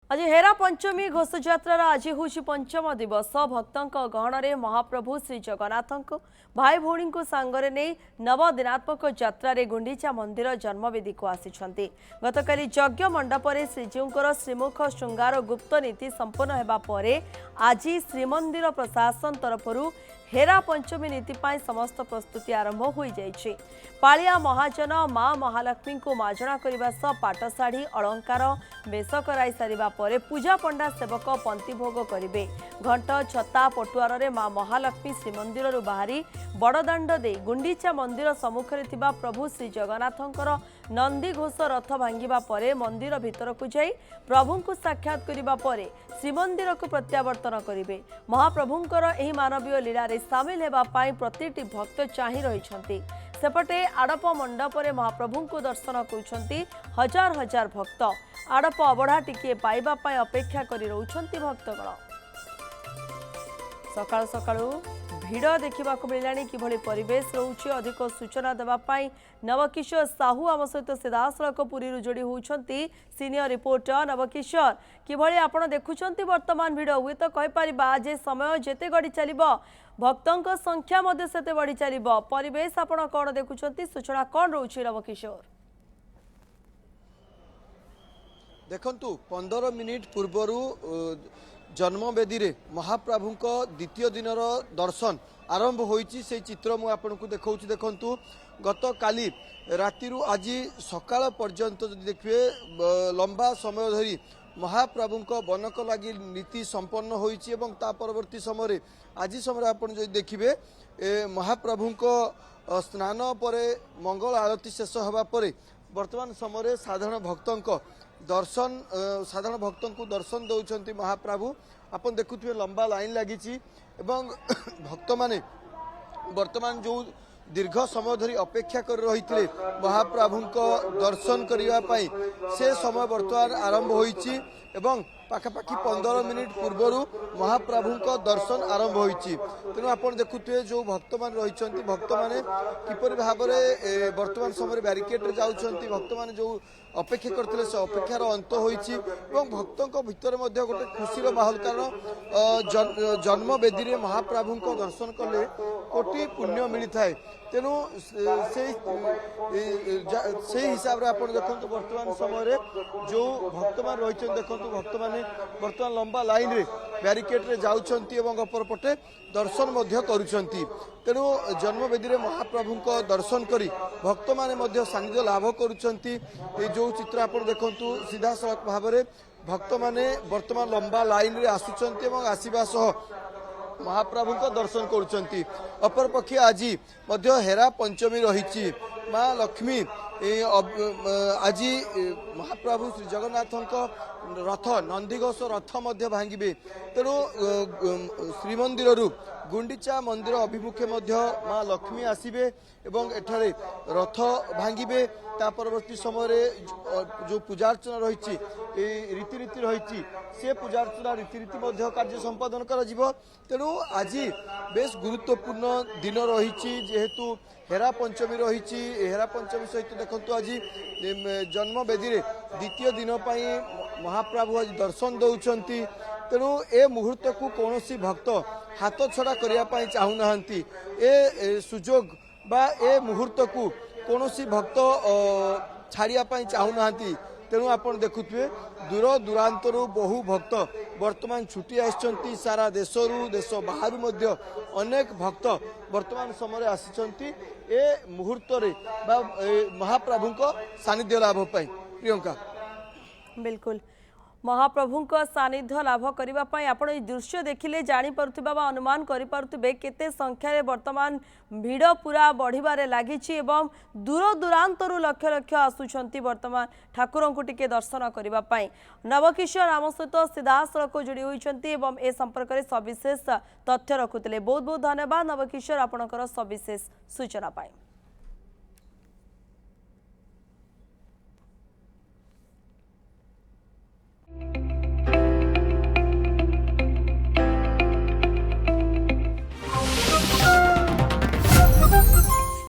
आज हेरा पंचमी घोषयात्रार आज हूँ पंचम दिवस भक्तों गहन में महाप्रभु श्री जगन्नाथ भाई भौणी को सांगरे नहीं नव दिनात्मक यात्रा गुंडीचा मंदिर जन्मवेदी को आसी गतकाली यज्ञ मंडपर श्रीजीवर श्रीमुख श्रृंगार गुप्त नीति संपन्न होगा पर आज श्रीमंदिर प्रशासन तरफ हेरा पंचमी नीति समस्त प्रस्तुति आरंभ हो जाइए। पालिया महाजन माँ महालक्ष्मी को मार्जना करने सह पाटशाढ़ी अलंकार बेश कराई सारिबा परे पूजा पंडा सेवक पंक्ति भोग करेंगे। घंट छता पटुआर रे माँ महालक्ष्मी श्रीमंदिर बाहरी बड़दाण्ड दे गुंडीचा मंदिर सम्मुखें थिबा प्रभु श्री जगन्नाथंकर नंदीघोष रथ भांगिबा परे मंदिर भितर को जाई प्रभु को साक्षात करिबा परे श्रीमंदिर को प्रत्यावर्तन करेंगे। महाप्रभुंकर एही मानवीय लीला रे सामिल हेबा पाई प्रतिटी भक्त चाहि रहिछन्ति। सेपटे आड़प मंडपर महाप्रभु को दर्शन करुछन्ति हजार हजार भक्त। आड़प अबढ़ा टिके पाइबा पाई अपेक्षा करि रहुछन्ति भक्तगण। सकाळु सकाळु भिड़ देखा मिलानी किभली परिवेश रोचे अधिक सूचना देवाई नवकिशोर साहू आम सहित सीधासलख पुरी जोड़ी होती सीनियर रिपोर्टर नवकिशोर किभली आपण देखुंत वर्तमान भिड़ हुए तो कहीपर जे समय जेते गड़ी चलो भक्तों संख्या से बढ़ी चलो परिवेश आपण कौन देखुंत सूचना कौन रोचे नवकिशोर? देखंतु 15 मिनिट पूर्वर जन्मवेदी रे महाप्रभु द्वितीय दिन दर्शन आरंभ होईची से चित्र मु आपको देखौची। देखंतु गत काली राति आज सकाळ पर्यंत जदि देखिए लंबा समय धरी महाप्रभु बनक लगी नीति संपन्न होईची एवं ता परवर्ती समय आज समय आपण जदि देखिए महाप्रभु स्नान परे मंगल आरती शेष होगा पर वर्तमान समय साधारण भक्तों दर्शन साधारण भक्तों को दर्शन दौरान महाप्रभु आपन देखुए लंबा लाइन लगी भक्त माने वर्तमान जो दीर्घ समय धरी अपेक्षा कर रही थे महाप्रभु दर्शन करने से समय वर्तमान आरंभ होईची एवं पाखापाखि 15 मिनिट पूर्वर महाप्रभु दर्शन आरंभ होईची। तेणु आप देखुए जो भक्त मान रही भक्त मैंने किपर भाव में वर्तमान समय बैरिकेड जाऊँच भक्त मैंने जो अपेक्षा करते से अपेक्षार अंत होईची एवं भक्तों भितर गोटे खुशी माहौल कारण जन्मवेदी रे महाप्रभु दर्शन कले कोटि पुण्य मिलता है। तेणु से हिसाब से आप देखो वर्तमान समय जो भक्त मान रही देखो भक्त मैंने वर्तमान लंबा लाइन रे बैरिकेड रे जाउछंती एवं अपर पटे दर्शन मध्य करुछंती। तेणु जन्मवेदी रे महाप्रभु दर्शन करी भक्त माने सानिध्य लाभ करुछंती। जो चित्र आप देखंतु सीधा सड़क भाव में भक्त माने वर्तमान लंबा लाइन रे आसुछंती एवं आसीबा सह महाप्रभु दर्शन करुछंती। अपर पक्षे आज हेरा पंचमी रही माँ लक्ष्मी आज महाप्रभु श्री जगन्नाथ रथ नंदीघोष रथ भांगे। तेणु श्रीमंदिर गुंडीचा मंदिर अभिमुखे माँ लक्ष्मी आसबे एवं एठारे रथ भांगे। ता परवर्ती समय जो पूजार्चना रही रीतिनीति रही से पूजार्चना रीतिनीति कार्य संपादन कर। तेणु आज बेस गुरुत्वपूर्ण दिन रही जेहेतु हेरा पंचमी रही हेरा पंचमी सहित देखो आज जन्मवेदी रे द्वितीय दिन महाप्रभु आज दर्शन दौरान। तेणु ए मुहूर्त को कौन भक्त हाथ छड़ा करने चाहूना ए सुजोग बा ए मुहूर्त को कौन भक्त छाड़िया चाहूना। तेणु आप देखुए दूर दूरांतर बहु भक्त वर्तमान छुट्टी आसी सारा देशरू देश बाहर अनेक भक्त वर्तमान समय आसी ए मुहूर्त महाप्रभु सानिध्य लाभ पाई। प्रियंका बिल्कुल महाप्रभु सानिध्य लाभ करने आप दृश्य देखिले जापे अनुमान करें केते संख्यार वर्तमान भिड़ पूरा बढ़िबारे लागिछि एवं दूर दूरांतर लक्ष लक्ष आसुंच वर्तमान ठाकुर को टिके दर्शन करने। नवकिशोर आम सहित सीधासलख जोड़ी होती ए संपर्क में सविशेष तथ्य रखुते। बहुत बहुत धन्यवाद नवकिशोर आपणकर सविशेष सूचना पाई।